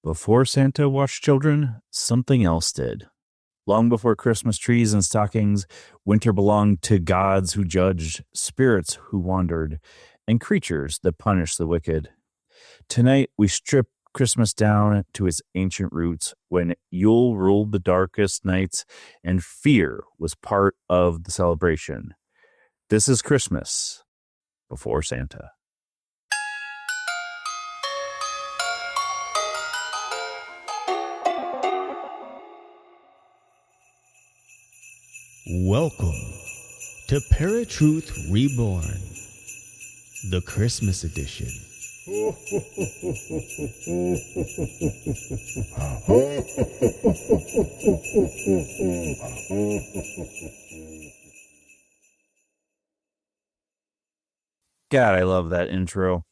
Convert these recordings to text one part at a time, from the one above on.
Before Santa watched children, something else did. Long before Christmas trees and stockings, winter belonged to gods who judged, spirits who wandered, and creatures that punished the wicked. Tonight, we strip Christmas down to its ancient roots when Yule ruled the darkest nights and fear was part of the celebration. This is Christmas before Santa. Welcome to ParaTruth Reborn, the Christmas edition. God, I love that intro.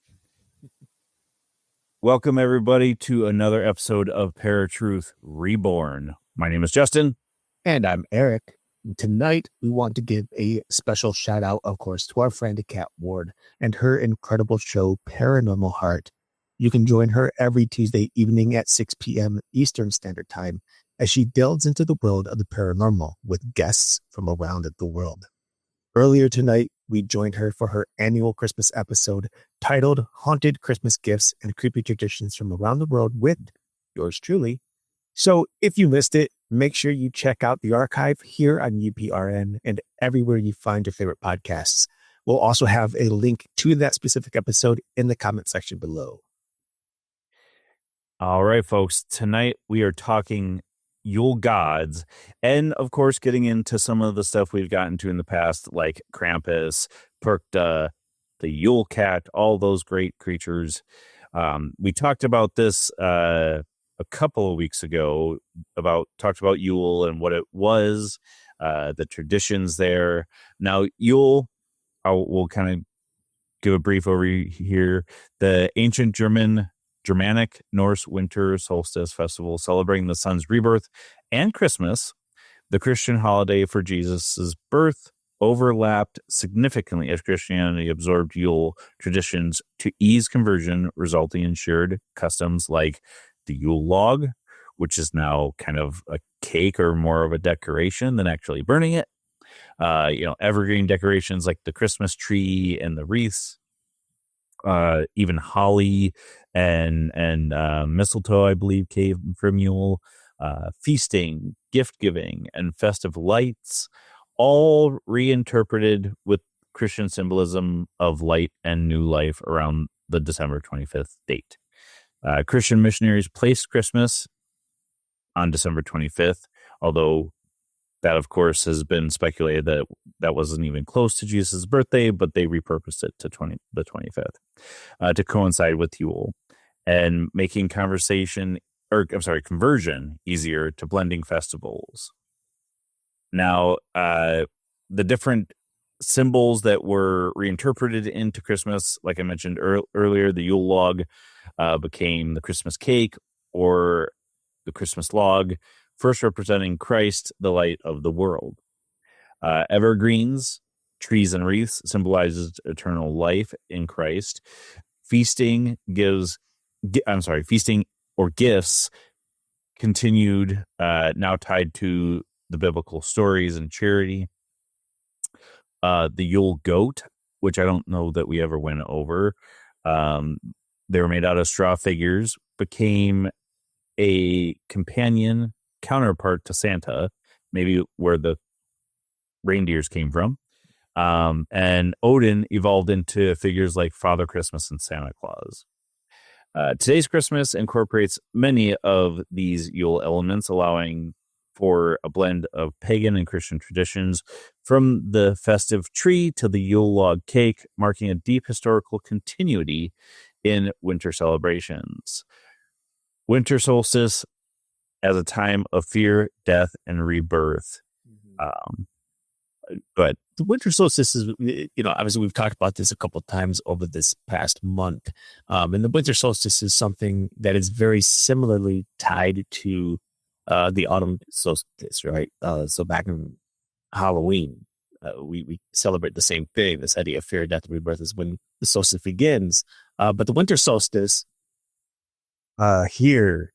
Welcome, everybody, to another episode of ParaTruth Reborn. My name is Justin. And I'm Erik. Tonight, we want to give a special shout out, of course, to our friend Kat Ward and her incredible show, Paranormal Heart. You can join her every Tuesday evening at 6 p.m. Eastern Standard Time as she delves into the world of the paranormal with guests from around the world. Earlier tonight, we joined her for her annual Christmas episode titled Haunted Christmas Gifts and Creepy Traditions from Around the World with yours truly. So if you missed it, make sure you check out the archive here on UPRN and everywhere you find your favorite podcasts. We'll also have a link to that specific episode in the comment section below. All right, folks. Tonight we are talking Yule gods and, of course, getting into some of the stuff we've gotten to in the past, like Krampus, Perkta, the Yule cat, all those great creatures. We talked about this a couple of weeks ago, talked about Yule and what it was, the traditions there. Now, Yule, we'll kind of give a brief overview here. The ancient Germanic Norse winter solstice festival celebrating the sun's rebirth and Christmas, the Christian holiday for Jesus's birth, overlapped significantly as Christianity absorbed Yule traditions to ease conversion, resulting in shared customs like the Yule log, which is now kind of a cake or more of a decoration than actually burning it. Evergreen decorations like the Christmas tree and the wreaths, even holly and mistletoe, I believe, came from Yule. Feasting, gift giving, and festive lights, all reinterpreted with Christian symbolism of light and new life around the December 25th date. Christian missionaries placed Christmas on December 25th, although that, of course, has been speculated that wasn't even close to Jesus' birthday, but they repurposed it to the 25th to coincide with Yule and making conversion easier to blending festivals. Now, the different symbols that were reinterpreted into Christmas, like I mentioned earlier, the Yule log became the Christmas cake or the Christmas log, first representing Christ, the light of the world. Evergreens, trees and wreaths symbolizes eternal life in Christ. Feasting or gifts continued, now tied to the biblical stories and charity. The Yule goat, which I don't know that we ever went over. They were made out of straw figures, became a companion counterpart to Santa, maybe where the reindeers came from. And Odin evolved into figures like Father Christmas and Santa Claus. Today's Christmas incorporates many of these Yule elements, allowing for a blend of pagan and Christian traditions, from the festive tree to the Yule log cake, marking a deep historical continuity in winter celebrations. Winter solstice as a time of fear, death, and rebirth. But The winter solstice is, obviously we've talked about this a couple of times over this past month. And the winter solstice is something that is very similarly tied to the autumn solstice, right? So back in Halloween, we celebrate the same thing. This idea of fear, death, and rebirth is when the solstice begins. But the winter solstice here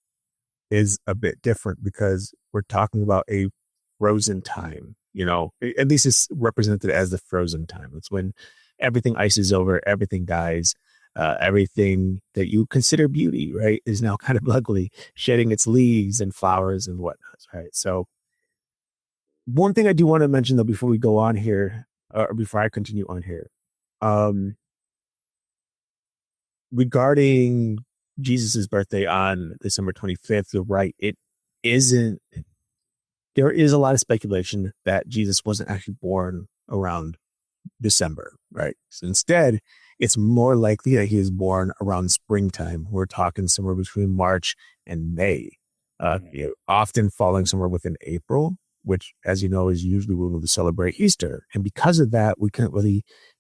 is a bit different because we're talking about a frozen time, at least it's represented as the frozen time. It's when everything ices over, everything dies, everything that you consider beauty, right, is now kind of ugly, shedding its leaves and flowers and whatnot, right? So one thing I do want to mention though, before we go on here, or before I continue on here, um, regarding Jesus's birthday on December 25th, you're right. There is a lot of speculation that Jesus wasn't actually born around December, right? So instead, it's more likely that he was born around springtime. We're talking somewhere between March and May, often falling somewhere within April, which, as you know, is usually when we celebrate Easter. And because of that,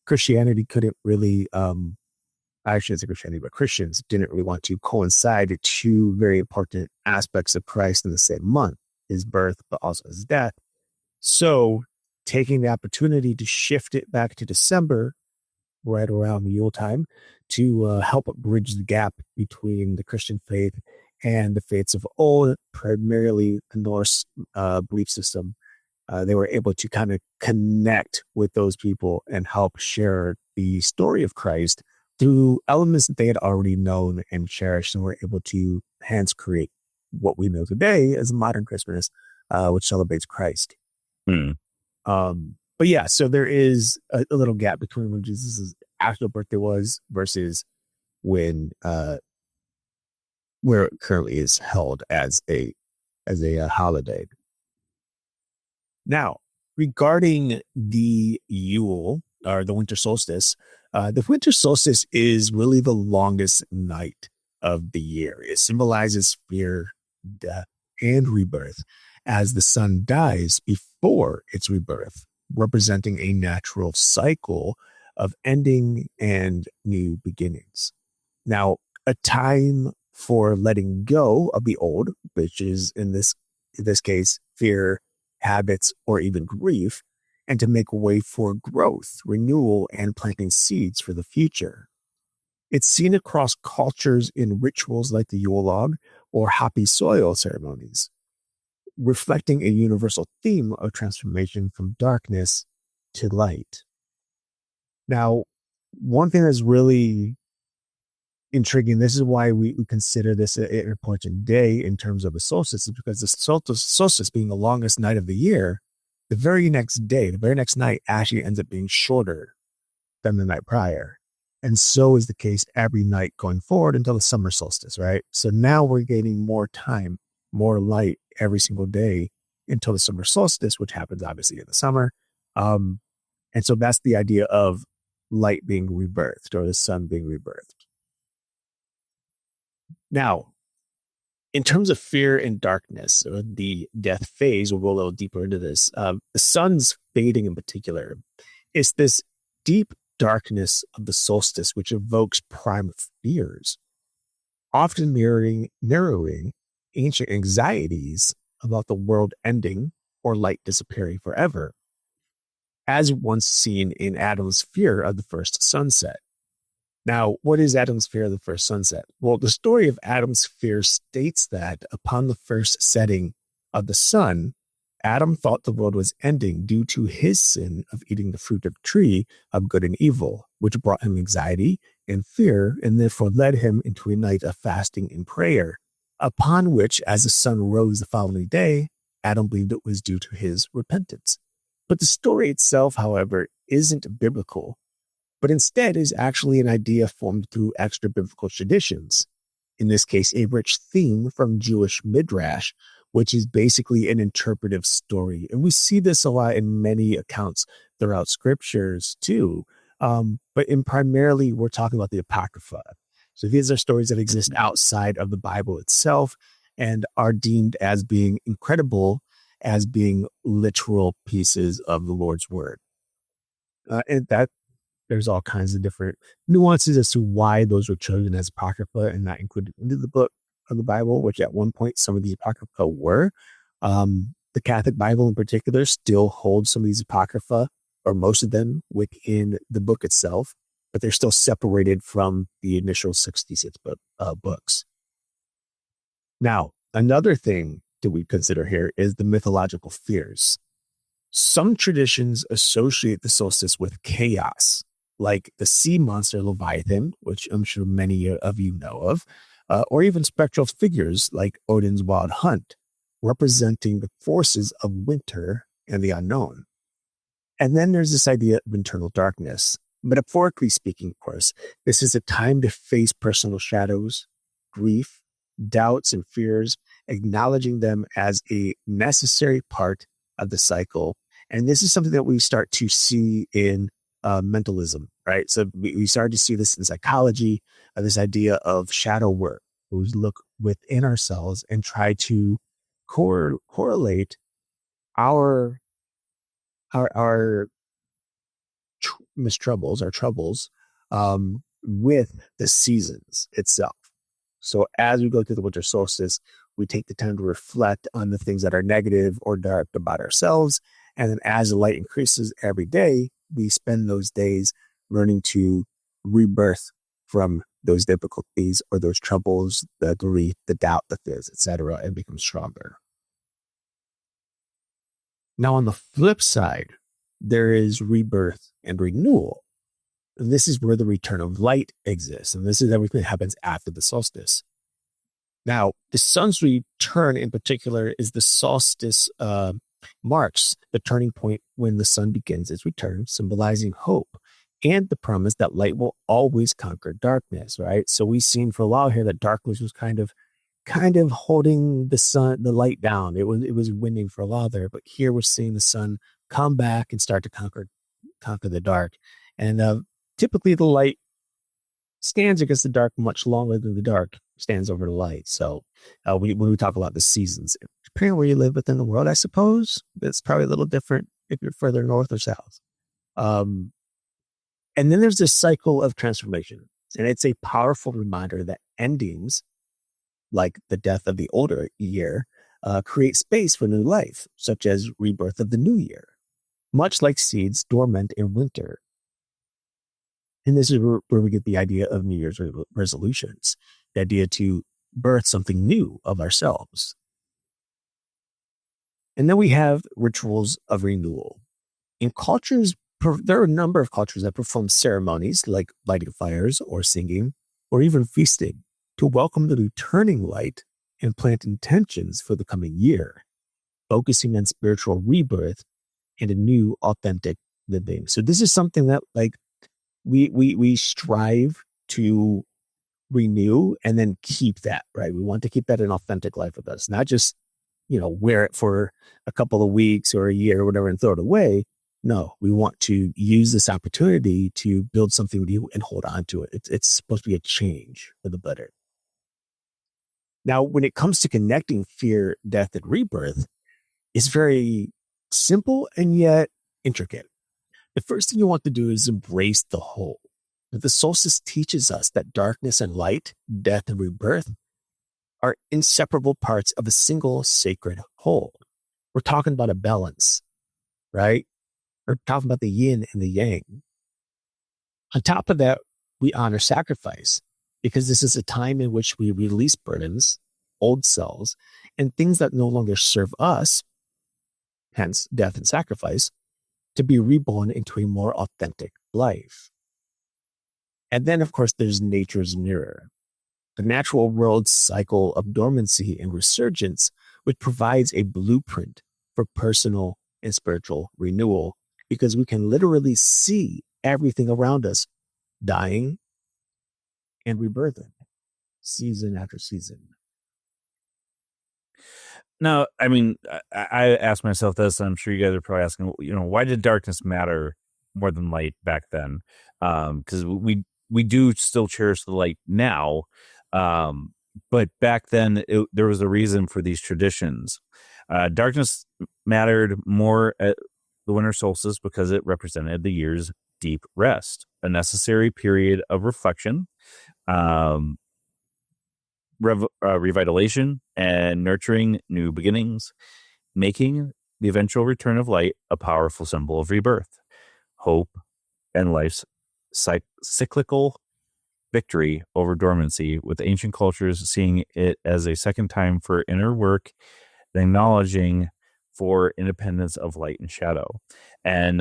Christianity couldn't really, I shouldn't say Christianity, but Christians didn't really want to coincide two very important aspects of Christ in the same month, his birth, but also his death. So taking the opportunity to shift it back to December, right around Yule time, to help bridge the gap between the Christian faith and the faiths of old, primarily the Norse belief system. They were able to kind of connect with those people and help share the story of Christ through elements that they had already known and cherished, and were able to hence create what we know today as modern Christmas, which celebrates Christ. Hmm. But yeah, so there is a little gap between when Jesus' actual birthday was versus when where it currently is held as a holiday. Now, regarding the Yule or the winter solstice, the winter solstice is really the longest night of the year. It symbolizes fear, death, and rebirth as the sun dies before its rebirth, representing a natural cycle of ending and new beginnings. Now, a time for letting go of the old, which is in this case, fear, habits, or even grief, and to make way for growth, renewal, and planting seeds for the future. It's seen across cultures in rituals like the Yule log or happy soil ceremonies, reflecting a universal theme of transformation from darkness to light. Now, one thing that's really intriguing, this is why we consider this an important day in terms of a solstice, is because the solstice being the longest night of the year, the very next night actually ends up being shorter than the night prior. And so is the case every night going forward until the summer solstice, right? So now we're gaining more time, more light every single day until the summer solstice, which happens obviously in the summer. And so that's the idea of light being rebirthed, or the sun being rebirthed. Now, in terms of fear and darkness, or the death phase, we'll go a little deeper into this. The sun's fading in particular, it's this deep darkness of the solstice, which evokes prime fears, often mirroring ancient anxieties about the world ending or light disappearing forever, as once seen in Adam's fear of the first sunset. Now, what is Adam's fear of the first sunset? Well, the story of Adam's fear states that upon the first setting of the sun, Adam thought the world was ending due to his sin of eating the fruit of the tree of good and evil, which brought him anxiety and fear, and therefore led him into a night of fasting and prayer, upon which, as the sun rose the following day, Adam believed it was due to his repentance. But the story itself, however, isn't biblical, but instead is actually an idea formed through extra biblical traditions. In this case, a rich theme from Jewish Midrash, which is basically an interpretive story. And we see this a lot in many accounts throughout scriptures too. But primarily, we're talking about the Apocrypha. So these are stories that exist outside of the Bible itself and are deemed as being incredible, as being literal pieces of the Lord's word. And that there's all kinds of different nuances as to why those were chosen as Apocrypha and not included into the book of the Bible, which at one point some of the Apocrypha were. The Catholic Bible in particular still holds some of these Apocrypha, or most of them, within the book itself, but they're still separated from the initial 66 books. Now, Another thing that we consider here is the mythological fears. Some traditions associate the solstice with chaos, like the sea monster Leviathan, which I'm sure many of you know of, or even spectral figures like Odin's wild hunt, representing the forces of winter and the unknown. And then there's this idea of internal darkness. Metaphorically speaking, of course, this is a time to face personal shadows, grief, doubts, and fears, acknowledging them as a necessary part of the cycle. And this is something that we start to see in mentalism, right? So we started to see this in psychology, this idea of shadow work. We look within ourselves and try to correlate our our our troubles, with the seasons itself. So as we go through the winter solstice, we take the time to reflect on the things that are negative or dark about ourselves. And then as the light increases every day, we spend those days learning to rebirth from those difficulties or those troubles, the grief, the doubt, the fears, etc., and become stronger. Now, on the flip side, there is rebirth and renewal. And this is where the return of light exists. And this is everything that happens after the solstice. Now, the sun's return in particular is the solstice marks the turning point when the sun begins its return, symbolizing hope and the promise that light will always conquer darkness, right? So we've seen for a while here that darkness was kind of holding the light down. It was winning for a while there, but here we're seeing the sun come back and start to conquer the dark. And typically the light stands against the dark much longer than the dark stands over the light. So when we talk about the seasons, depending on where you live within the world, I suppose it's probably a little different if you're further north or south. And then there's this cycle of transformation, and it's a powerful reminder that endings, like the death of the older year, create space for new life, such as rebirth of the new year, much like seeds dormant in winter. And this is where we get the idea of New Year's resolutions, the idea to birth something new of ourselves. And then we have rituals of renewal. In cultures, there are a number of cultures that perform ceremonies like lighting fires or singing or even feasting to welcome the returning light and plant intentions for the coming year, focusing on spiritual rebirth and a new authentic living. So this is something that we strive to renew and then keep that, right? We want to keep that an authentic life with us, not just, wear it for a couple of weeks or a year or whatever and throw it away. No, we want to use this opportunity to build something new and hold on to it. It's supposed to be a change for the better. Now, when it comes to connecting fear, death, and rebirth, it's very simple and yet intricate. The first thing you want to do is embrace the whole. The solstice teaches us that darkness and light, death and rebirth are inseparable parts of a single sacred whole. We're talking about a balance, right? We're talking about the yin and the yang. On top of that, we honor sacrifice because this is a time in which we release burdens, old selves, and things that no longer serve us, hence death and sacrifice, to be reborn into a more authentic life. And then, of course, there's nature's mirror, the natural world's cycle of dormancy and resurgence, which provides a blueprint for personal and spiritual renewal, because we can literally see everything around us dying and rebirthing season after season. Now, I mean, I asked myself this, and I'm sure you guys are probably asking, why did darkness matter more than light back then? Because we do still cherish the light now, but back then there was a reason for these traditions. Darkness mattered more at the winter solstice because it represented the year's deep rest, a necessary period of reflection, revitalization, and nurturing new beginnings, making the eventual return of light a powerful symbol of rebirth, hope, and life's cyclical victory over dormancy, with ancient cultures seeing it as a second time for inner work and acknowledging for independence of light and shadow. And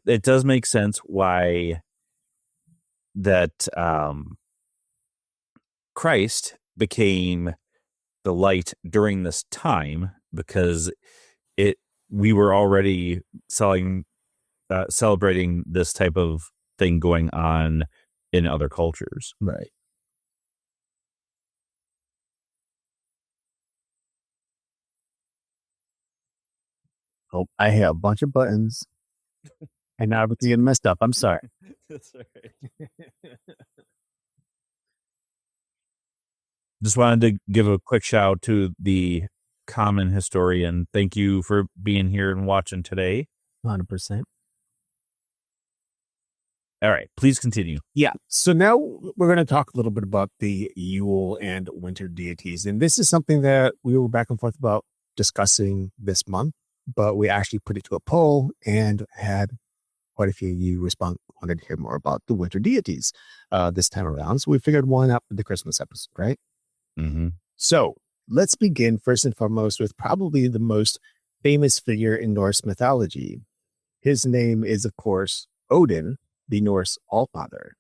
it does make sense why that Christ became the light during this time, because we were already celebrating this type of thing going on in other cultures. Right. Oh, I hit a bunch of buttons and now everything getting messed up. I'm sorry. That's all right. Just wanted to give a quick shout out to the common historian. Thank you for being here and watching today. 100%. All right, please continue. Yeah. So now we're going to talk a little bit about the Yule and winter deities. And this is something that we were back and forth about discussing this month, but we actually put it to a poll and had quite a few of you wanted to hear more about the winter deities this time around. So we figured why not for the Christmas episode, right? Mm-hmm. So let's begin first and foremost with probably the most famous figure in Norse mythology. His name is, of course, Odin, the Norse Allfather.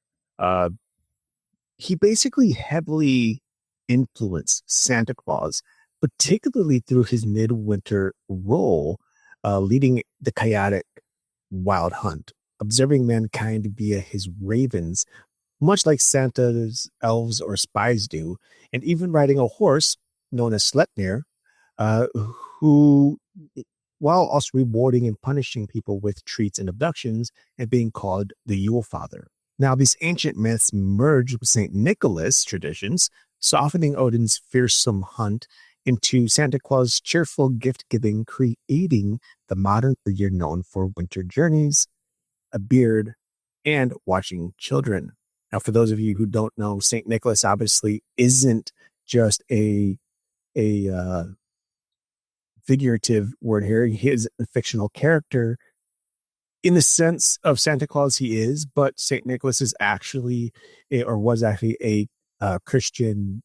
He basically heavily influenced Santa Claus, particularly through his midwinter role, leading the chaotic wild hunt, observing mankind via his ravens, much like Santa's elves or spies do, and even riding a horse known as Sleipnir, who, while also rewarding and punishing people with treats and abductions, and being called the Yule Father. Now, these ancient myths merge with St. Nicholas traditions, softening Odin's fearsome hunt into Santa Claus' cheerful gift-giving, creating the modern figure known for winter journeys, a beard, and watching children. Now, for those of you who don't know, St. Nicholas obviously isn't just a figurative word here. He is a fictional character in the sense of Santa Claus he is, but St. Nicholas is actually was actually a Christian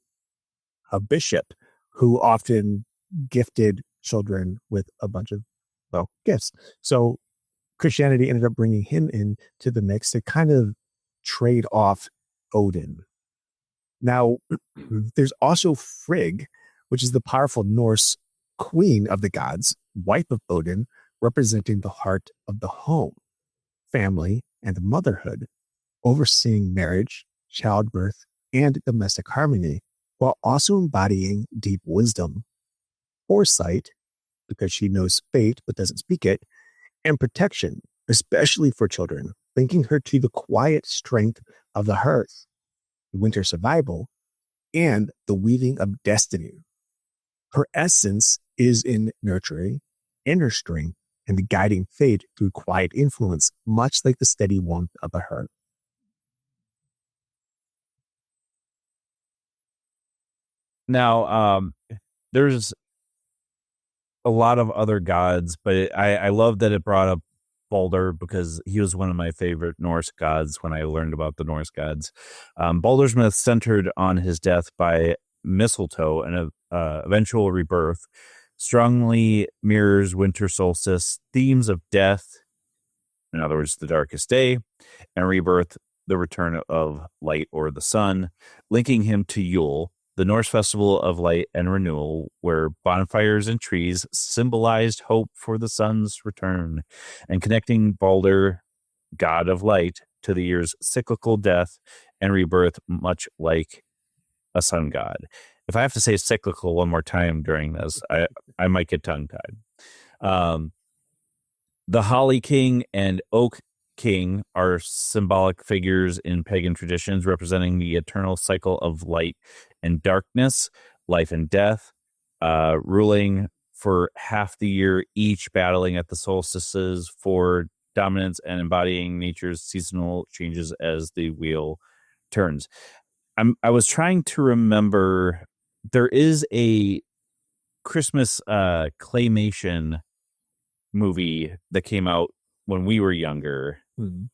bishop who often gifted children with a bunch of gifts. So Christianity ended up bringing him into the mix to kind of trade off Odin. Now, there's also Frigg, which is the powerful Norse queen of the gods, wife of Odin, representing the heart of the home, family, and motherhood, overseeing marriage, childbirth, and domestic harmony, while also embodying deep wisdom, foresight, because she knows fate but doesn't speak it, and protection, especially for children, linking her to the quiet strength of the hearth, winter survival, and the weaving of destiny. Her essence is in nurturing, inner strength, and the guiding fate through quiet influence, much like the steady warmth of a hearth. Now, there's a lot of other gods, but I love that it brought up Baldur, because he was one of my favorite Norse gods when I learned about the Norse gods. Baldur's myth centered on his death by mistletoe and eventual rebirth, strongly mirrors winter solstice themes of death, in other words, the darkest day, and rebirth, the return of light or the sun, linking him to Yule, the Norse festival of light and renewal, where bonfires and trees symbolized hope for the sun's return, and connecting Baldur, god of light, to the year's cyclical death and rebirth, much like a sun god. If I have to say cyclical one more time during this, I might get tongue-tied. The Holly King and Oak King are symbolic figures in pagan traditions, representing the eternal cycle of light and darkness, life and death, ruling for half the year, each battling at the solstices for dominance and embodying nature's seasonal changes as the wheel turns. I was trying to remember, there is a Christmas claymation movie that came out when we were younger. Mm-hmm.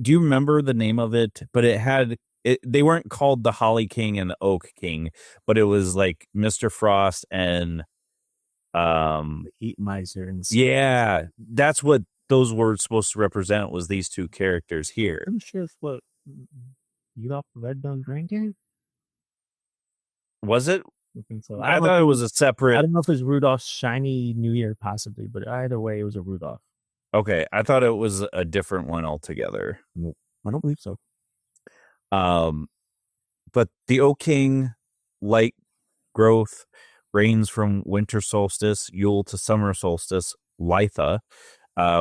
Do you remember the name of it? But it had they weren't called the Holly King and the Oak King, but it was like Mr. Frost and Heat miser and yeah, that's what those were supposed to represent, was these two characters here. I'm sure it's what Rudolph the Red-Nosed Reindeer. Was it? I think so. I thought it was a I separate. don't know if it's Rudolph's Shiny New Year, possibly, but either way, it was a Rudolph. Okay, I thought it was a different one altogether. I don't believe so. But the Oak King, light growth, reigns from winter solstice, Yule, to summer solstice, Litha,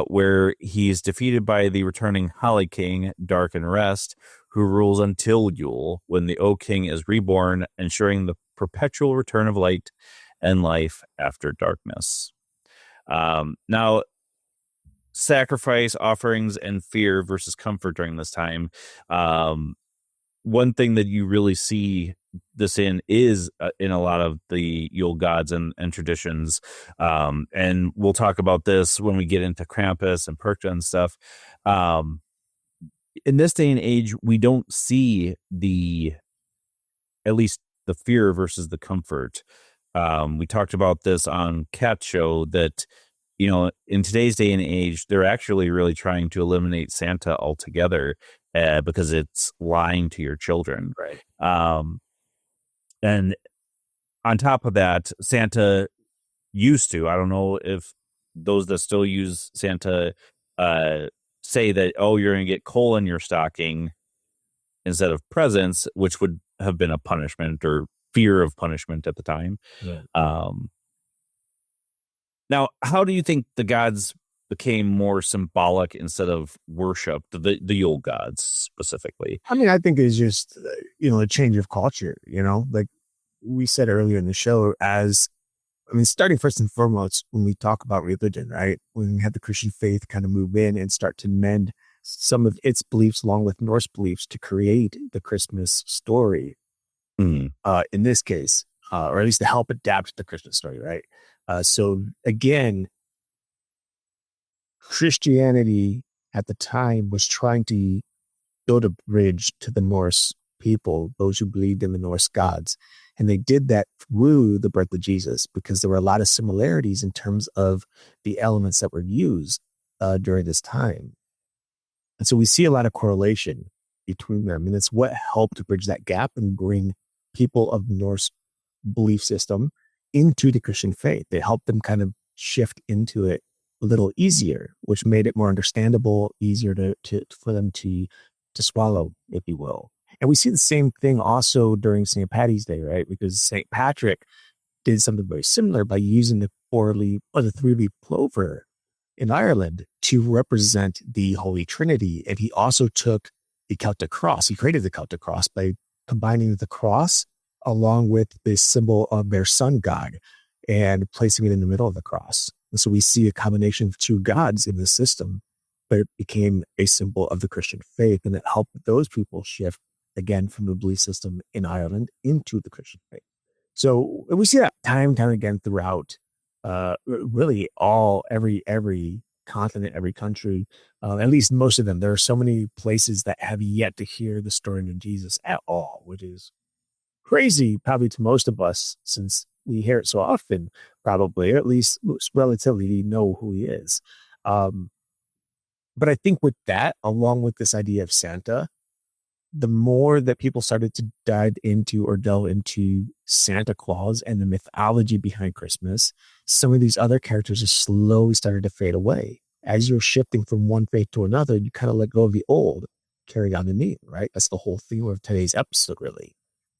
where he's defeated by the returning Holly King, Dark and Rest, who rules until Yule, when the Oak King is reborn, ensuring the perpetual return of light and life after darkness. Now, sacrifice, offerings, and fear versus comfort during this time. One thing that you really see this in is in a lot of the Yule gods and traditions. And we'll talk about this when we get into Krampus and Perkta and stuff. In this day and age, we don't see at least the fear versus the comfort. We talked about this on Cat Show that, in today's day and age, they're actually really trying to eliminate Santa altogether because it's lying to your children. Right. And on top of that, Santa used to, I don't know if those that still use Santa say that, oh, you're going to get coal in your stocking instead of presents, which would have been a punishment or fear of punishment at the time. Yeah. Now, how do you think the gods became more symbolic instead of worship, the Yule gods specifically? I mean, I think it's just, a change of culture, like we said earlier in the show, starting first and foremost, when we talk about religion, right? When we had the Christian faith kind of move in and start to mend some of its beliefs along with Norse beliefs to create the Christmas story. In this case, or at least to help adapt the Christmas story, right? So again, Christianity at the time was trying to build a bridge to the Norse people, those who believed in the Norse gods. And they did that through the birth of Jesus because there were a lot of similarities in terms of the elements that were used during this time. And so we see a lot of correlation between them. And it's what helped to bridge that gap and bring people of the Norse belief system into the Christian faith. It helped them kind of shift into it a little easier, which made it more understandable, easier for them to swallow, if you will. And we see the same thing also during St. Paddy's Day, right? Because St. Patrick did something very similar by using the the three-leaf clover in Ireland to represent the Holy Trinity. And he also took the Celtic cross. He created the Celtic cross by combining the cross along with the symbol of their sun god and placing it in the middle of the cross. And so we see a combination of two gods in the system, but it became a symbol of the Christian faith, and it helped those people shift again from the belief system in Ireland into the Christian faith. So we see that time and time again throughout really every continent, every country, at least most of them. There are so many places that have yet to hear the story of Jesus at all, which is crazy probably to most of us since we hear it so often, probably, or at least relatively know who he is. But I think with that, along with this idea of Santa, the more that people started to dive into or delve into Santa Claus and the mythology behind Christmas, some of these other characters just slowly started to fade away. As you're shifting from one faith to another, you kind of let go of the old, carry on the new, right? That's the whole theme of today's episode, really.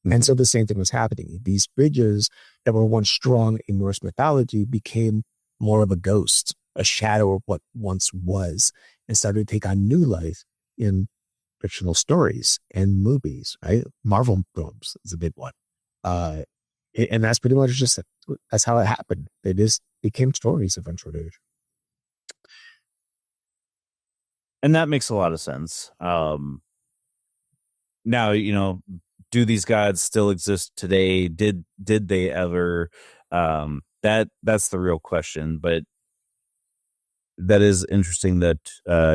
And so the same thing was happening. These bridges that were once strong in Norse mythology became more of a ghost, a shadow of what once was, and started to take on new life in fictional stories and movies, right? Marvel films is a big one. And that's pretty much just, that's how it happened. They just became stories eventually. And that makes a lot of sense. Now, do these gods still exist today? Did they ever? That's the real question. But that is interesting that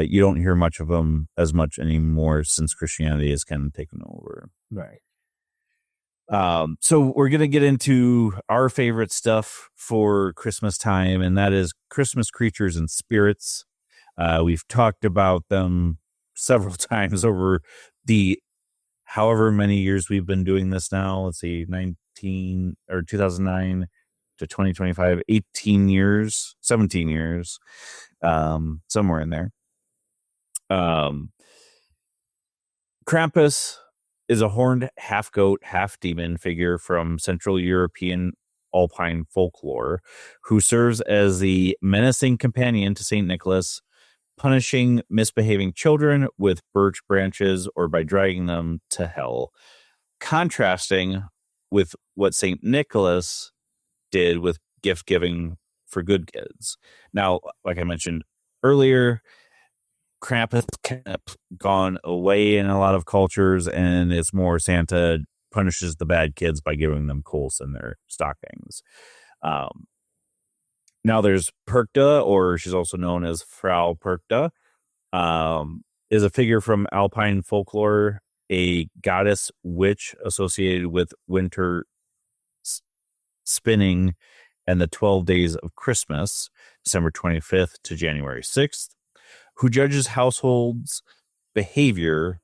you don't hear much of them as much anymore since Christianity has kind of taken over. Right. So we're going to get into our favorite stuff for Christmas time, and that is Christmas creatures and spirits. We've talked about them several times over the however many years we've been doing this now. Let's see, 2009 to 2025, 18 years, 17 years, somewhere in there. Krampus is a horned half-goat, half-demon figure from Central European Alpine folklore who serves as the menacing companion to St. Nicholas, punishing misbehaving children with birch branches or by dragging them to hell, contrasting with what St. Nicholas did with gift giving for good kids. Now, like I mentioned earlier, Krampus kind of gone away in a lot of cultures, and it's more Santa punishes the bad kids by giving them coals in their stockings. Now there's Perkta, or she's also known as Frau Perkta, is a figure from Alpine folklore, a goddess witch associated with winter spinning and the 12 days of Christmas, December 25th to January 6th, who judges households' behavior,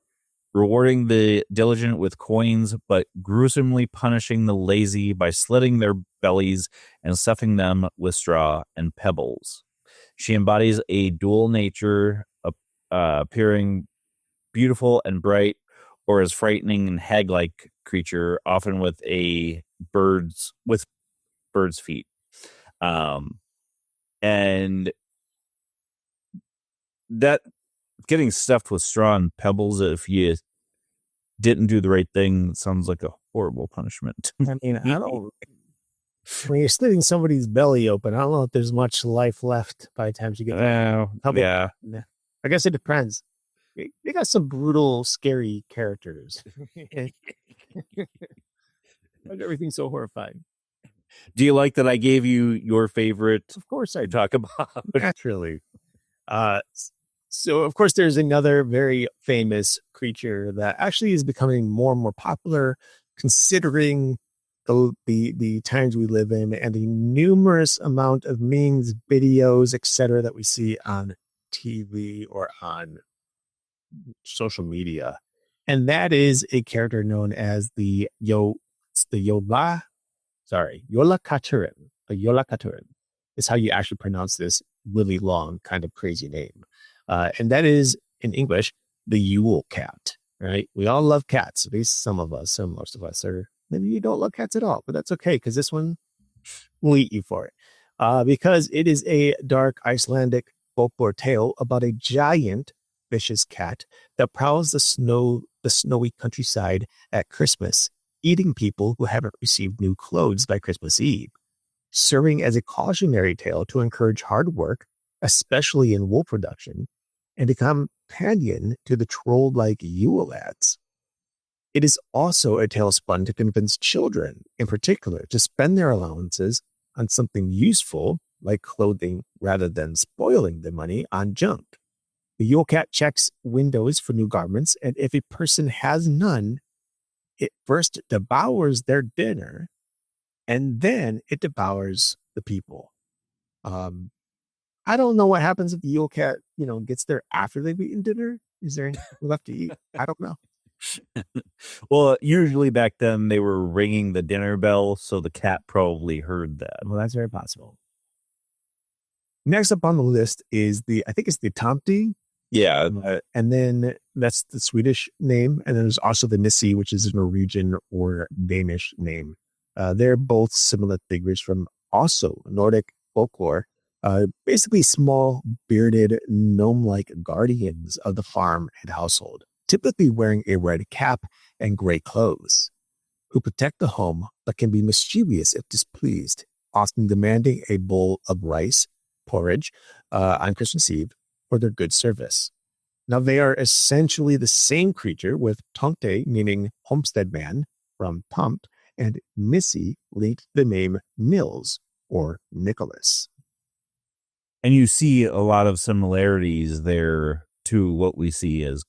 rewarding the diligent with coins, but gruesomely punishing the lazy by slitting their bellies and stuffing them with straw and pebbles. She embodies a dual nature, appearing beautiful and bright, or as frightening and hag-like creature, often with bird's feet. And that getting stuffed with straw and pebbles, if you didn't do the right thing, sounds like a horrible punishment. I mean, I don't. When you're slitting somebody's belly open, I don't know if there's much life left by the time you get. Yeah. I guess it depends. They got some brutal, scary characters. Everything's so horrifying. Do you like that I gave you your favorite? Of course, I talk about naturally. So, of course, there's another very famous creature that actually is becoming more and more popular, considering the times we live in and the numerous amount of memes, videos, etc., that we see on TV or on social media, and that is a character known as the Yola Katurin. The Yola Katurin is how you actually pronounce this really long, kind of crazy name. And that is, in English, the Yule cat, right? We all love cats, at least some of us, and most of us are. Maybe you don't love cats at all, but that's okay, because this one will eat you for it. Because it is a dark Icelandic folklore tale about a giant vicious cat that prowls the snowy countryside at Christmas, eating people who haven't received new clothes by Christmas Eve, serving as a cautionary tale to encourage hard work, especially in wool production, and a companion to the troll-like Yule lads. It is also a tale spun to convince children, in particular, to spend their allowances on something useful, like clothing, rather than spoiling the money on junk. The Yule cat checks windows for new garments, and if a person has none, it first devours their dinner, and then it devours the people. I don't know what happens if the Yule cat, gets there after they've eaten dinner. Is there anything left to eat? I don't know. Well, usually back then they were ringing the dinner bell, so the cat probably heard that. Well, that's very possible. Next up on the list is I think it's the Tomte. Yeah. And then that's the Swedish name. And then there's also the Nissi, which is a Norwegian or Danish name. They're both similar figures from also Nordic folklore. Basically small, bearded, gnome-like guardians of the farm and household, typically wearing a red cap and gray clothes, who protect the home but can be mischievous if displeased, often demanding a bowl of rice, porridge, on Christmas Eve for their good service. Now, they are essentially the same creature, with Tomte meaning homestead man from Tomt, and Nissi linked to the name Nils or Nicholas. And you see a lot of similarities there to what we see as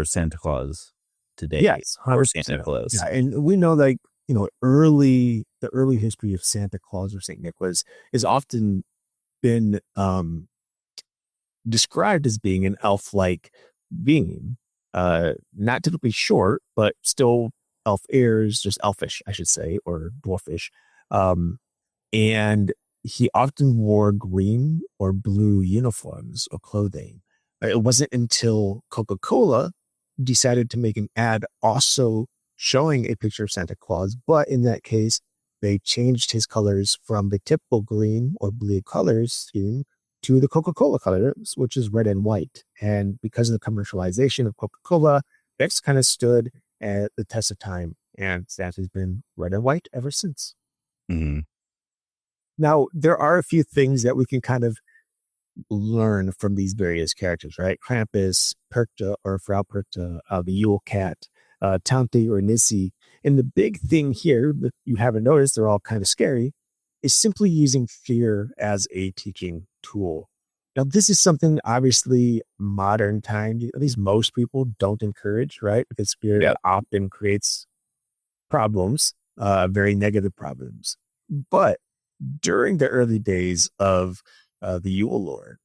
Santa Claus today, Yes, or 100%. Santa Claus. Yeah, and we know, the early history of Santa Claus or Saint Nicholas is often been described as being an elf-like being, not typically short, but still elf ears, just elfish, I should say, or dwarfish. Um, and he often wore green or blue uniforms or clothing. It wasn't until Coca-Cola decided to make an ad also showing a picture of Santa Claus, but in that case, they changed his colors from the typical green or blue colors scheme to the Coca-Cola colors, which is red and white. And because of the commercialization of Coca-Cola, that's kind of stood at the test of time, and Santa's been red and white ever since. Mm-hmm. Now, there are a few things that we can kind of learn from these various characters, right? Krampus, Perkta or Frau Perkta, the Yule Cat, Tante or Nissi. And the big thing here that you haven't noticed, they're all kind of scary, is simply using fear as a teaching tool. Now, this is something obviously modern times, at least most people don't encourage, right? Because fear often creates problems, very negative problems. But during the early days of the Yule Lord,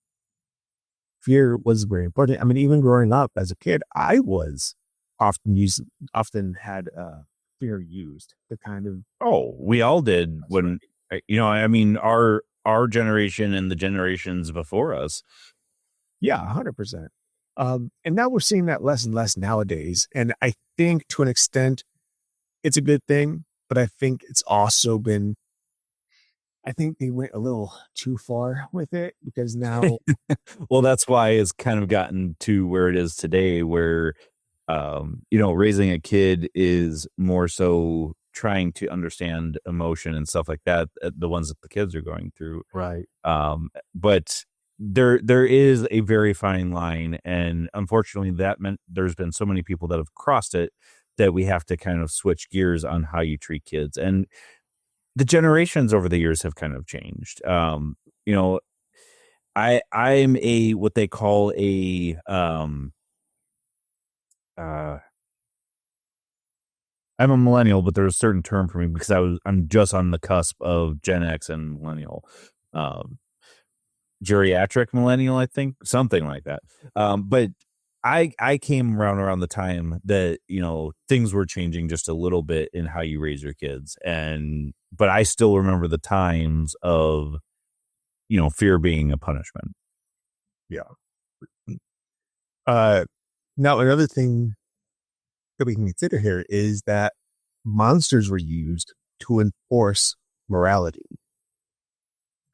fear was very important. I mean, even growing up as a kid, I was often had fear used to kind of. Oh, we all did when, I mean, our generation and the generations before us. Yeah, 100%. And now we're seeing that less and less nowadays. And I think to an extent, it's a good thing, but I think it's also been, I think they went a little too far with it because now. Well, that's why it's kind of gotten to where it is today, where, raising a kid is more so trying to understand emotion and stuff like that, the ones that the kids are going through. Right. But there is a very fine line. And unfortunately, that meant there's been so many people that have crossed it that we have to kind of switch gears on how you treat kids. And the generations over the years have kind of changed. I'm a what they call a I'm a millennial, but there's a certain term for me because I'm just on the cusp of Gen X and millennial. Geriatric millennial, I think, something like that. But I came around the time that, things were changing just a little bit in how you raise your kids. But I still remember the times of, fear being a punishment. Yeah. Now, another thing that we can consider here is that monsters were used to enforce morality.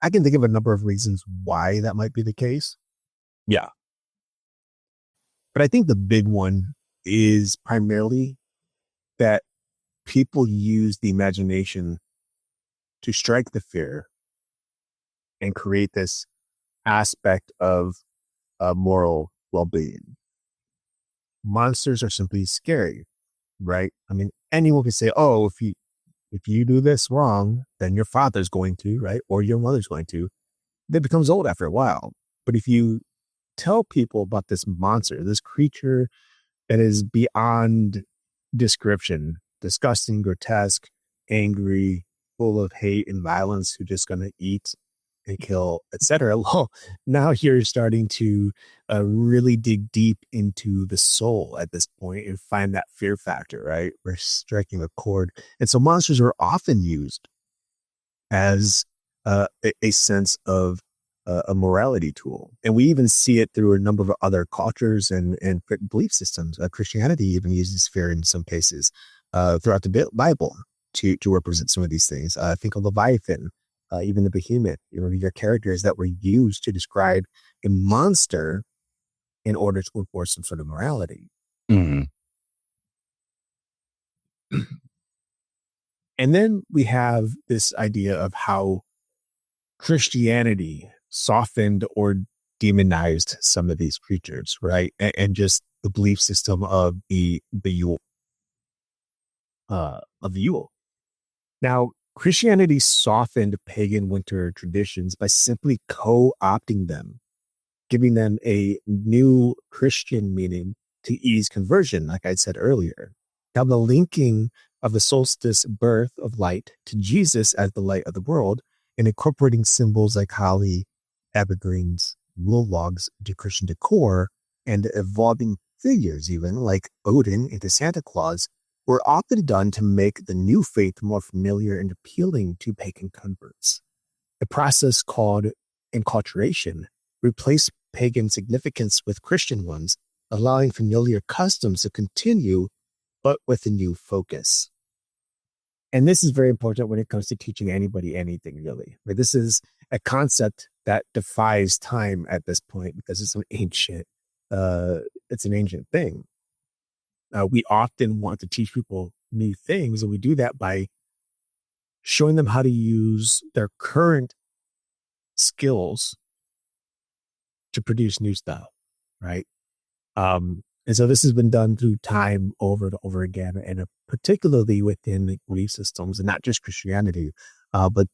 I can think of a number of reasons why that might be the case. Yeah. But I think the big one is primarily that people use the imagination to strike the fear and create this aspect of moral well-being. Monsters are simply scary, right? I mean, anyone can say, "Oh, if you do this wrong, then your father's going to, right? Or your mother's going to." That becomes old after a while. But if you tell people about this monster, this creature that is beyond description, disgusting, grotesque, angry, full of hate and violence, who's just going to eat and kill, etc. Well, now you're starting to really dig deep into the soul at this point and find that fear factor, right? We're striking a chord. And so monsters are often used as a sense of a morality tool. And we even see it through a number of other cultures and belief systems. Christianity even uses fear in some cases throughout the Bible to represent some of these things. Think of Leviathan, even the behemoth. These are characters that were used to describe a monster in order to enforce some sort of morality. Mm-hmm. And then we have this idea of how Christianity softened or demonized some of these creatures, right? And just the belief system of the Yule. Now, Christianity softened pagan winter traditions by simply co-opting them, giving them a new Christian meaning to ease conversion, like I said earlier. Now, the linking of the solstice birth of light to Jesus as the light of the world and incorporating symbols like holly, evergreens, wool logs into Christian decor and evolving figures, even like Odin into Santa Claus, were often done to make the new faith more familiar and appealing to pagan converts. A process called enculturation replaced pagan significance with Christian ones, allowing familiar customs to continue, but with a new focus. And this is very important when it comes to teaching anybody anything, really. Right? This is a concept that defies time at this point because it's an ancient thing. We often want to teach people new things, and we do that by showing them how to use their current skills to produce new stuff, right? And so this has been done through time over and over again, and particularly within the belief systems, and not just Christianity, but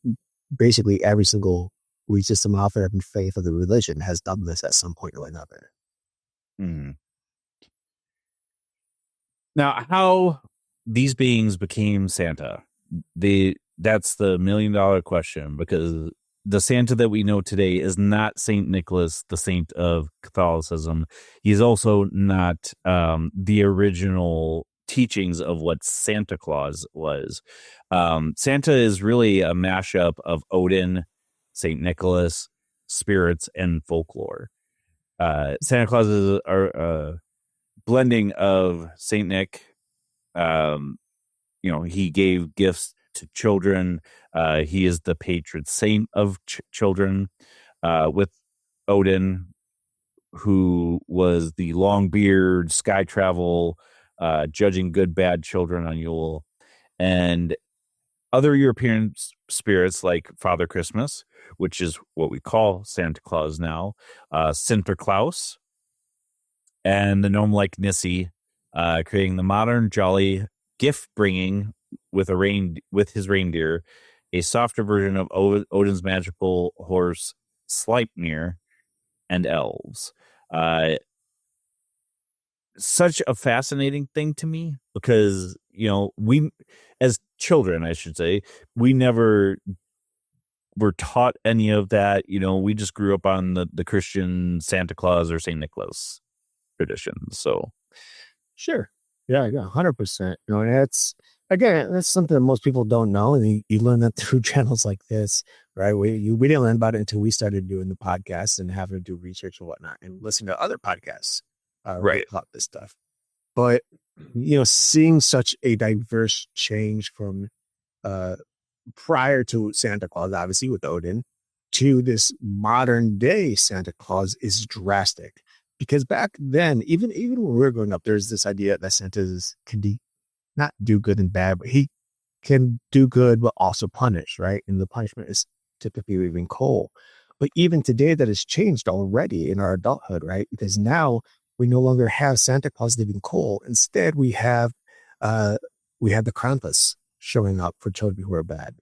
basically every single belief system out there and faith of the religion has done this at some point or another. Mm-hmm. Now, how these beings became Santa, that's the $1 million question, because the Santa that we know today is not Saint Nicholas, the saint of Catholicism. He's also not the original teachings of what Santa Claus was. Santa is really a mashup of Odin, Saint Nicholas, spirits, and folklore. Santa Claus is a blending of Saint Nick. He gave gifts to children. He is the patron saint of children, with Odin, who was the long-beard sky travel, judging good, bad children on Yule, and other European spirits like Father Christmas, which is what we call Santa Claus now, Sinterklaas, and the gnome-like Nissi, creating the modern, jolly, gift-bringing with his reindeer, a softer version of Odin's magical horse Sleipnir, and elves. Such a fascinating thing to me because we, as children, I should say, we never were taught any of that. We just grew up on the Christian Santa Claus or Saint Nicholas traditions. So Sure. Yeah, 100%. And that's something that most people don't know. And you learn that through channels like this, right? We didn't learn about it until we started doing the podcast and having to do research and whatnot and listen to other podcasts right about this stuff. But, seeing such a diverse change from prior to Santa Claus, obviously with Odin, to this modern day Santa Claus is drastic. Because back then, even when we were growing up, there's this idea that Santa can not do good and bad, but he can do good, but also punish, right? And the punishment is typically leaving coal. But even today, that has changed already in our adulthood, right? Because now we no longer have Santa Claus leaving coal. Instead, we have the Krampus showing up for children who are bad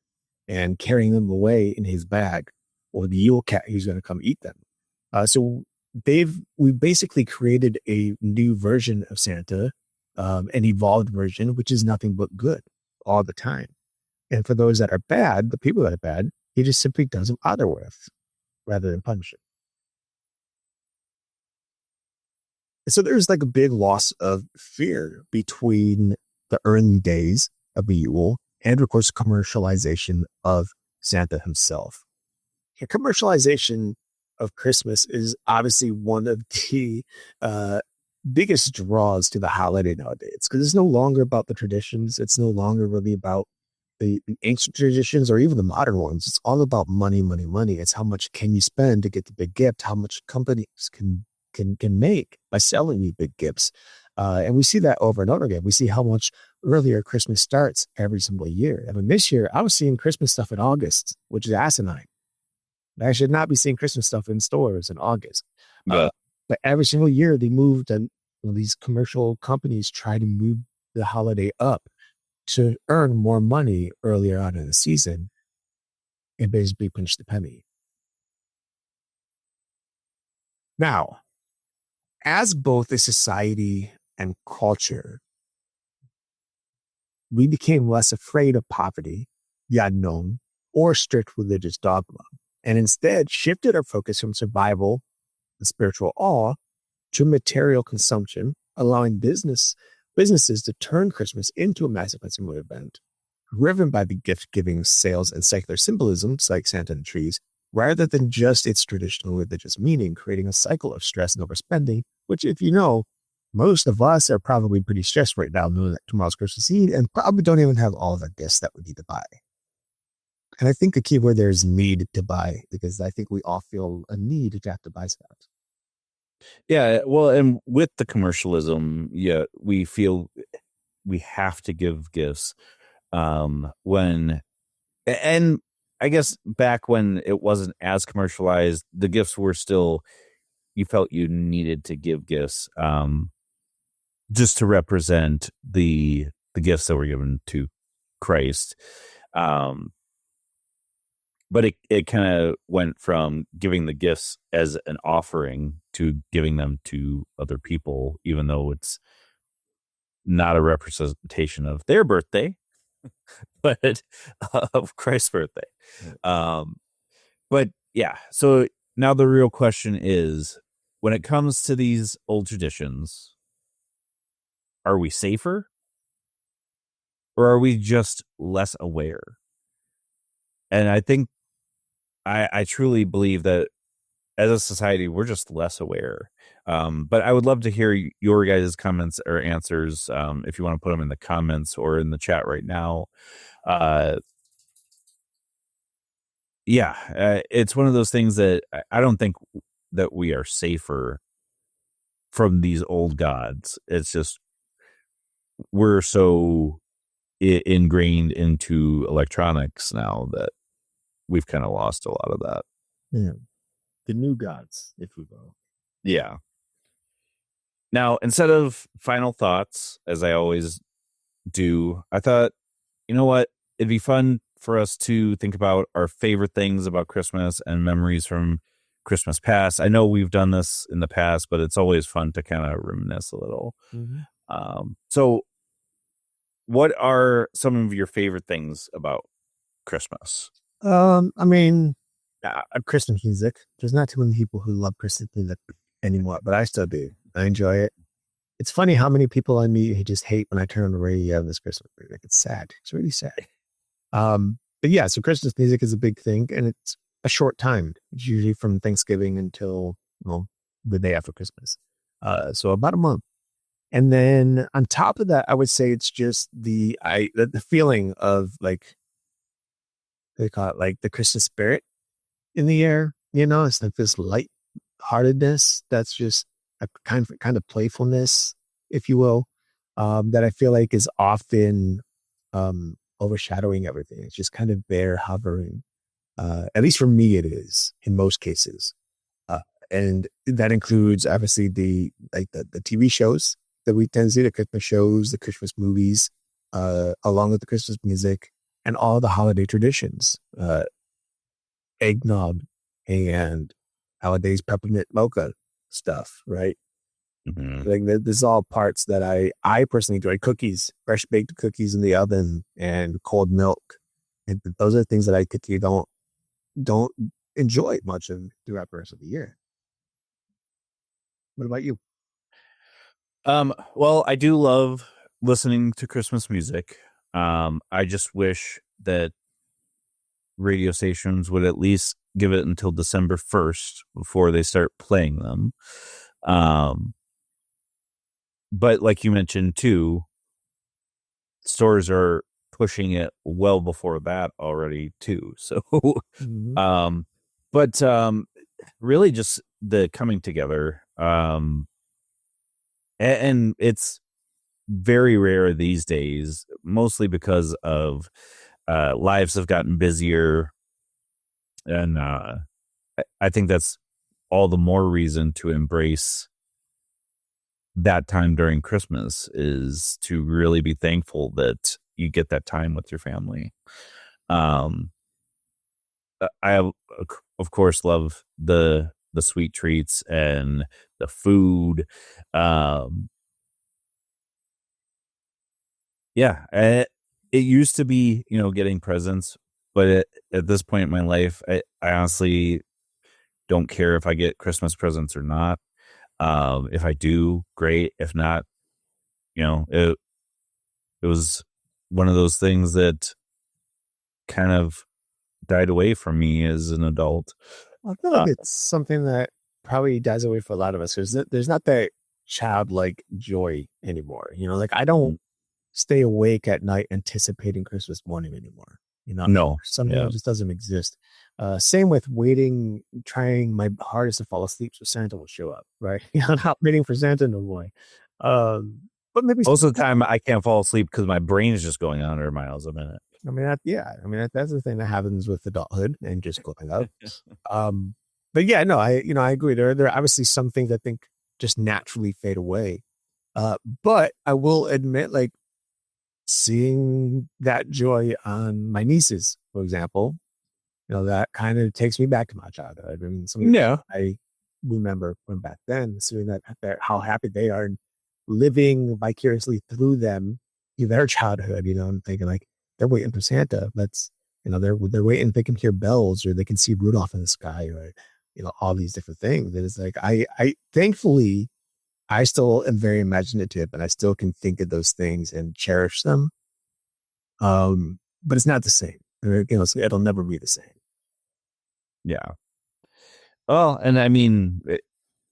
and carrying them away in his bag, or the Yule cat who's going to come eat them. So we basically created a new version of Santa, an evolved version, which is nothing but good all the time. And for those that are bad, the people that are bad, he just simply does them other with rather than punish it. So there's like a big loss of fear between the early days of Yule and, of course, commercialization of Santa himself. Commercialization of Christmas is obviously one of the biggest draws to the holiday nowadays, because it's no longer about the traditions. It's no longer really about the ancient traditions or even the modern ones. It's all about money, money, money. It's how much can you spend to get the big gift, how much companies can make by selling you big gifts. And we see that over and over again. We see how much earlier Christmas starts every single year. I mean, this year I was seeing Christmas stuff in August, which is asinine. I should not be seeing Christmas stuff in stores in August. Yeah. But every single year they moved, and these commercial companies try to move the holiday up to earn more money earlier on in the season and basically pinch the penny. Now, as both a society and culture, we became less afraid of poverty, the unknown, or strict religious dogma, and instead shifted our focus from survival and spiritual awe to material consumption, allowing businesses to turn Christmas into a massive consumer event, driven by the gift-giving sales and secular symbolisms like Santa and trees, rather than just its traditional religious meaning, creating a cycle of stress and overspending, which, if you know, most of us are probably pretty stressed right now, knowing that tomorrow's Christmas Eve, and probably don't even have all the gifts that we need to buy. And I think the key word there is need to buy, because I think we all feel a need to have to buy stuff. Yeah, well, and with the commercialism, yeah, we feel we have to give gifts when, and I guess back when it wasn't as commercialized, the gifts were still, you felt you needed to give gifts just to represent the gifts that were given to Christ. But it kind of went from giving the gifts as an offering to giving them to other people, even though it's not a representation of their birthday, but of Christ's birthday. But yeah, so now the real question is, when it comes to these old traditions, are we safer? Or are we just less aware? And I think I truly believe that as a society, we're just less aware. But I would love to hear your guys' comments or answers if you want to put them in the comments or in the chat right now. It's one of those things that I don't think that we are safer from these old gods. It's just we're so ingrained into electronics now that we've kind of lost a lot of that. Yeah. The new gods, if we will. Yeah. Now, instead of final thoughts, as I always do, I thought, you know what? It'd be fun for us to think about our favorite things about Christmas and memories from Christmas past. I know we've done this in the past, but it's always fun to kind of reminisce a little. Mm-hmm. So what are some of your favorite things about Christmas? I mean, Christmas music. There's not too many people who love Christmas music anymore, but I still do. I enjoy it. It's funny how many people I meet who just hate when I turn on the radio and this Christmas music. It's sad. It's really sad. But yeah, so Christmas music is a big thing, and it's a short time. It's usually from Thanksgiving until the day after Christmas. So about a month. And then on top of that, I would say it's just the feeling of like, they call it like the Christmas spirit in the air. It's like this light-heartedness that's just a kind of playfulness, if you will, that I feel like is often overshadowing everything. It's just kind of there hovering. At least for me, it is in most cases, and that includes obviously the TV shows that we tend to see, the Christmas shows, the Christmas movies, along with the Christmas music and all the holiday traditions, eggnog and holidays peppermint mocha stuff, right? Mm-hmm. Like this is all parts that I personally enjoy. Cookies, fresh baked cookies in the oven, and cold milk, and those are things that I typically don't enjoy much of throughout the rest of the year. What about you? Well, I do love listening to Christmas music. I just wish that radio stations would at least give it until December 1st before they start playing them. But like you mentioned too, stores are pushing it well before that already too. So, Mm-hmm. but really just the coming together. And it's very rare these days, mostly because of lives have gotten busier, and I think that's all the more reason to embrace that time during Christmas, is to really be thankful that you get that time with your family. I of course love the sweet treats and the food. Um, yeah, it used to be, getting presents, but at this point in my life, I honestly don't care if I get Christmas presents or not. If I do, great. If not, it was one of those things that kind of died away from me as an adult. I feel like it's something that probably dies away for a lot of us because there's not that childlike joy anymore. Like I don't stay awake at night anticipating Christmas morning anymore. No, Something yeah, that just doesn't exist. Same with waiting, trying my hardest to fall asleep so Santa will show up, right? I'm not waiting for Santa no more. But maybe most of the time I can't fall asleep because my brain is just going 100 miles a minute. I mean, that's the thing that happens with adulthood and just growing up. But yeah, no, I agree. There are obviously some things I think just naturally fade away. But I will admit, like seeing that joy on my nieces, for example, that kind of takes me back to my childhood. I mean, something Yeah, I remember from back then, seeing that how happy they are and living vicariously through them, their childhood. I'm thinking like they're waiting for Santa. They're waiting. They can hear bells or they can see Rudolph in the sky or all these different things. And it's like I thankfully I still am very imaginative and I still can think of those things and cherish them. But it's not the same. So it'll never be the same. yeah. Well, and I mean,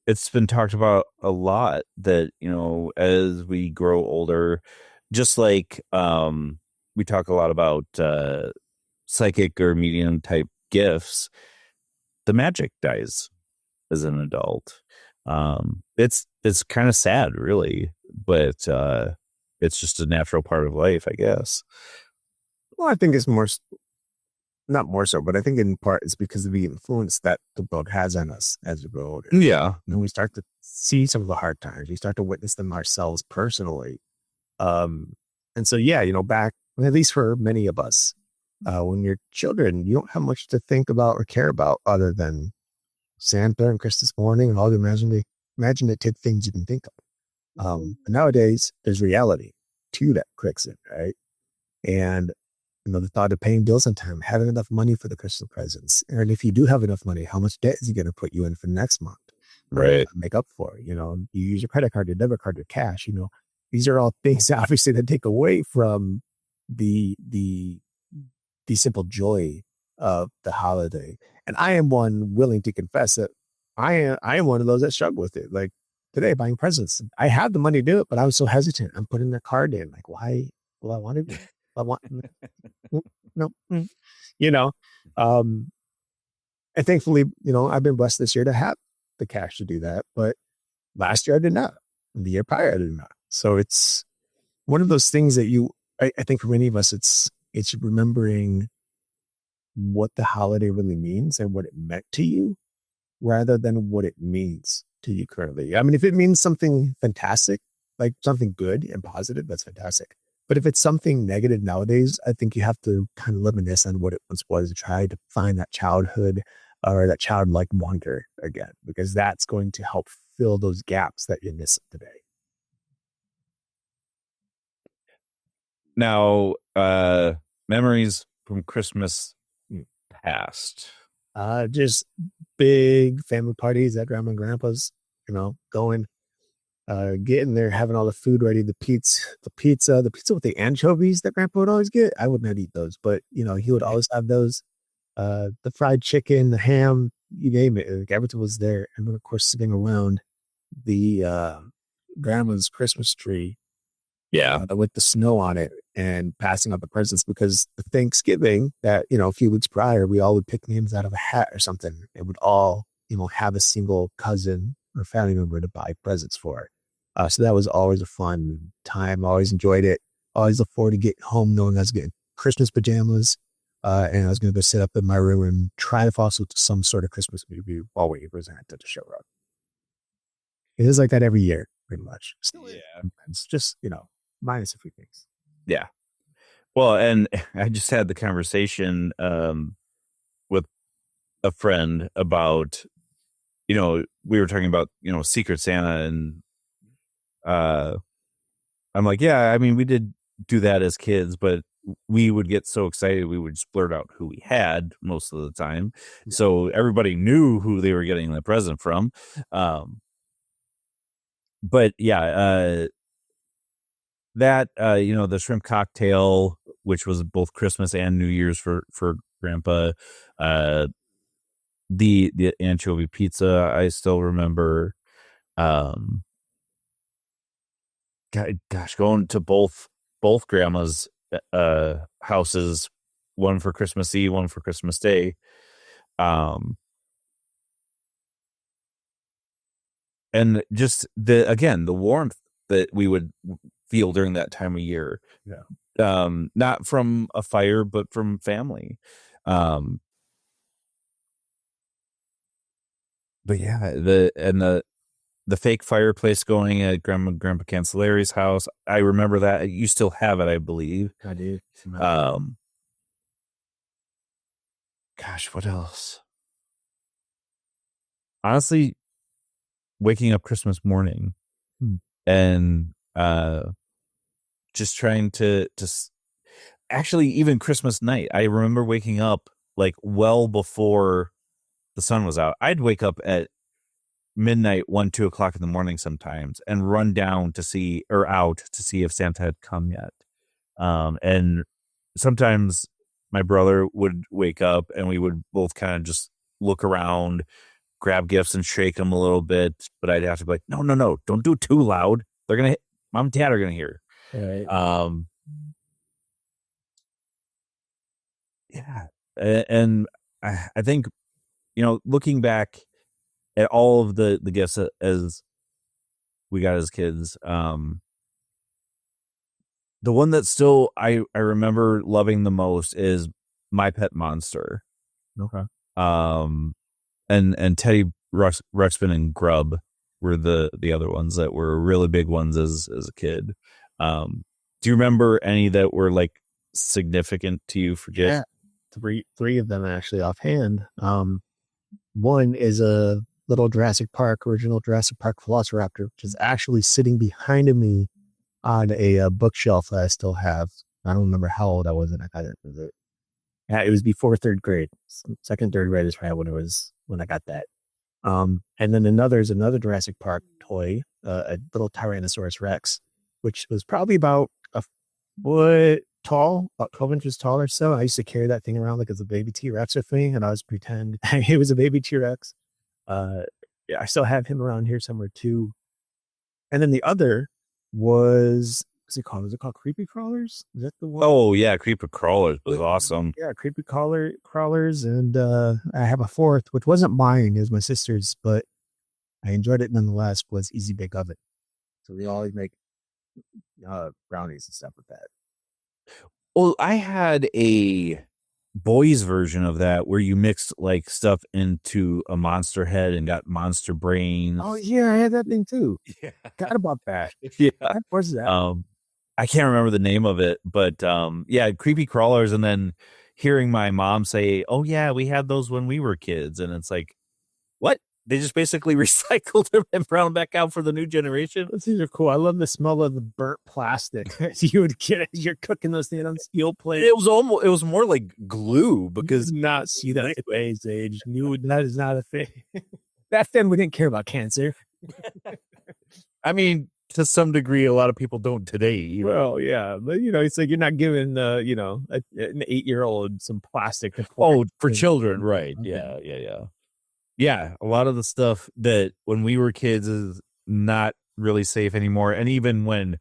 it's been talked about a lot that, as we grow older, just like we talk a lot about psychic or medium type gifts, the magic dies as an adult. It's kind of sad, really, but it's just a natural part of life, I guess. Well, I think it's not more so, but I think in part it's because of the influence that the book has on us as we grow older. Yeah. And we start to see some of the hard times. We start to witness them ourselves personally. And so, yeah, back, at least for many of us, when you're children, you don't have much to think about or care about other than Santa and Christmas morning and all the imaginative things you can think of. But nowadays, there's reality too that kicks in, right? And the thought of paying bills on time, having enough money for the Christmas presents, and if you do have enough money, how much debt is he going to put you in for next month? Right. Make up for it. You use your credit card, your debit card, your cash. These are all things obviously that take away from the simple joy of the holiday. And I am one willing to confess that I am one of those that struggle with it. Like today, buying presents, I have the money to do it, but I was so hesitant. I'm putting the card in. Like, why? Well, I want to do it. I want no, you know. Um, and thankfully, I've been blessed this year to have the cash to do that. But last year I did not. And the year prior I did not. So it's one of those things that I think for many of us, it's remembering what the holiday really means and what it meant to you rather than what it means to you currently. I mean, if it means something fantastic, like something good and positive, that's fantastic. But if it's something negative nowadays, I think you have to kind of reminisce on what it once was to try to find that childhood or that childlike wonder again, because that's going to help fill those gaps that you're missing today. Now, memories from Christmas past. Just big family parties at grandma and grandpa's, going, getting there, having all the food ready, the pizza with the anchovies that grandpa would always get. I would not eat those, but he would always have those, the fried chicken, the ham, you name it. Like, everything was there. And then of course, sitting around the, grandma's Christmas tree, with the snow on it and passing out the presents, because the Thanksgiving that, a few weeks prior, we all would pick names out of a hat or something. It would all, have a single cousin or family member to buy presents for. So that was always a fun time. Always enjoyed it. Always look forward to getting home knowing I was getting Christmas pajamas. And I was going to go sit up in my room and try to fall asleep to some sort of Christmas movie while waiting for Santa to show up. It is like that every year, pretty much. Still, yeah. It's just, minus a few things. Yeah. Well, and I just had the conversation with a friend about, we were talking about, Secret Santa, and uh, I'm like, yeah, I mean, we did do that as kids, but we would get so excited we would splurt out who we had most of the time, so everybody knew who they were getting the present from. But yeah, that the shrimp cocktail, which was both Christmas and New Year's for Grandpa, uh, the anchovy pizza, I still remember. Um, gosh, going to both grandma's houses, one for Christmas Eve, one for Christmas Day. And just the warmth that we would feel during that time of year. Yeah. Not from a fire, but from family. But yeah, the fake fireplace going at Grandpa Cancellari's house. I remember that. You still have it, I believe. I do. Gosh, what else? Honestly, waking up Christmas morning and just trying to actually, even Christmas night, I remember waking up like well before the sun was out. I'd wake up at midnight, 1, 2 o'clock in the morning sometimes, and run down to see, or out to see, if Santa had come yet. And sometimes my brother would wake up and we would both kind of just look around, grab gifts and shake them a little bit, but I'd have to be like, no, don't do it too loud. They're gonna Mom and Dad are gonna hear. Right. Yeah. And I think, looking back at all of the gifts as we got as kids, the one that still I remember loving the most is My Pet Monster. Okay. And Teddy Ruxpin and Grub were the other ones that were really big ones as a kid. Do you remember any that were like significant to you for gifts? Yeah, three of them actually offhand. One is a little original Jurassic Park Velociraptor, which is actually sitting behind me on a bookshelf that I still have. I don't remember how old I was when I got it. Yeah, it was before third grade. Second, third grade is probably when I got that. And then another Jurassic Park toy, a little Tyrannosaurus Rex, which was probably about a foot tall, about 12 inches tall or so. I used to carry that thing around like as a baby T-Rex or thing, and I was pretend it was a baby T-Rex. Yeah, I still have him around here somewhere too. And then the other was, what's it called? Was it called Creepy Crawlers? Is that the one? Oh yeah, Creepy Crawlers was awesome. Yeah, Creepy Crawlers, and I have a fourth, which wasn't mine; it was my sister's, but I enjoyed it nonetheless. Was Easy Bake Oven, so we always make brownies and stuff with that. Well, I had a boys version of that where you mixed like stuff into a monster head and got monster brains. Oh yeah, I had that thing too. Yeah. Forgot about that. Yeah. What's that? I can't remember the name of it, but yeah, Creepy Crawlers, and then hearing my mom say, "Oh yeah, we had those when we were kids," and it's like, what? They just basically recycled them and brought them back out for the new generation. These are cool. I love the smell of the burnt plastic you would get as you're cooking those things on steel plates. It was more like glue, because you did not see that at today's age. That is not a thing. Back then, we didn't care about cancer. I mean, to some degree, a lot of people don't today. Well, yeah, but it's like you're not giving an 8-year-old some plastic. For children, right? Yeah. Yeah, a lot of the stuff that when we were kids is not really safe anymore. And even when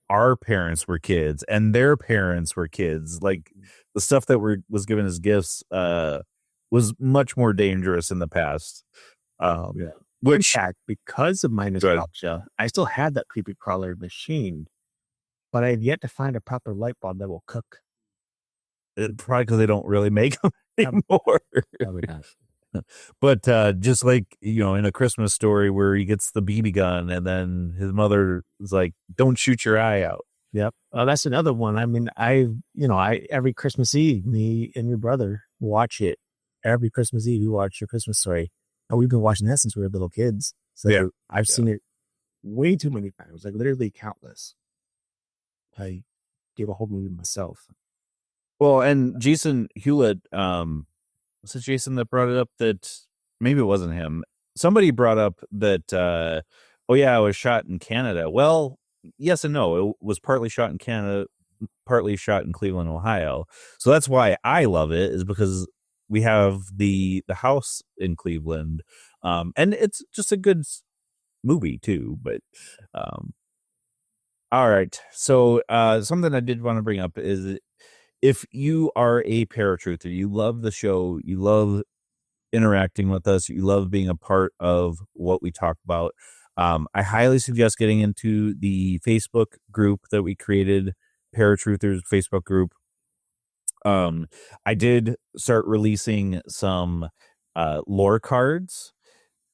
our parents were kids and their parents were kids, like the stuff that was given as gifts was much more dangerous in the past. Which, in fact, because of my nostalgia, I still had that Creepy Crawler machine, but I've yet to find a proper light bulb that will cook. Probably because they don't really make them anymore. Probably not. But just like, in A Christmas Story where he gets the BB gun and then his mother is like, don't shoot your eye out. Yep. That's another one. I mean, every Christmas Eve, me and your brother watch it. Every Christmas Eve, we watch Your Christmas Story. And we've been watching that since we were little kids. So Yeah. I've seen it way too many times, like literally countless. I gave a whole movie myself. Well, and Jason Hewlett, was it Jason that brought it up that maybe it wasn't him? Somebody brought up that, oh yeah, it was shot in Canada. Well, yes and no. It was partly shot in Canada, partly shot in Cleveland, Ohio. So that's why I love it, is because we have the house in Cleveland, and it's just a good movie too. But all right, so something I did want to bring up is, if you are a paratruther, you love the show, you love interacting with us, you love being a part of what we talk about, I highly suggest getting into the Facebook group that we created, Paratruthers Facebook group. I did start releasing some lore cards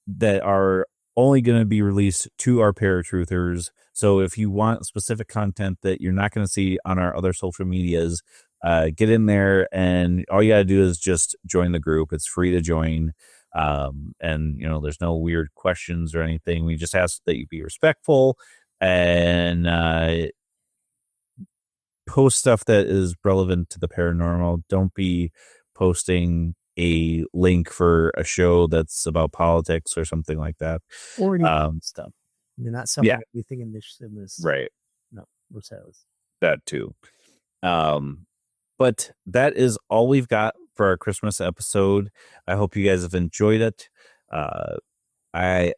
that are only going to be released to our paratruthers. So if you want specific content that you're not going to see on our other social medias, get in there, and all you got to do is just join the group. It's free to join. And there's no weird questions or anything. We just ask that you be respectful and post stuff that is relevant to the paranormal. Don't be posting a link for a show that's about politics or something like that, or any stuff. You're not something that we think in this right. No, ourselves. That too. But that is all we've got for our Christmas episode. I hope you guys have enjoyed it. I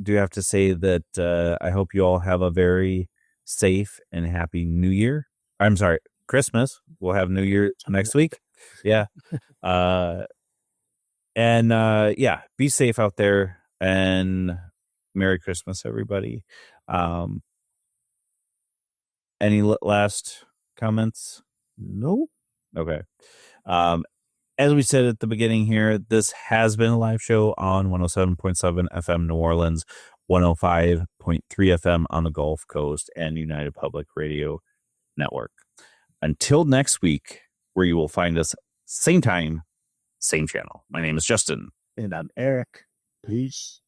do have to say that I hope you all have a very safe and happy New Year. I'm sorry, Christmas. We'll have New Year next week. Yeah. Yeah, be safe out there, and Merry Christmas, everybody. Any last comments? No. Okay. As we said at the beginning here, this has been a live show on 107.7 FM New Orleans, 105.3 FM on the Gulf Coast, and United Public Radio Network. Until next week, where you will find us same time, same channel. My name is Justin. And I'm Erik. Peace.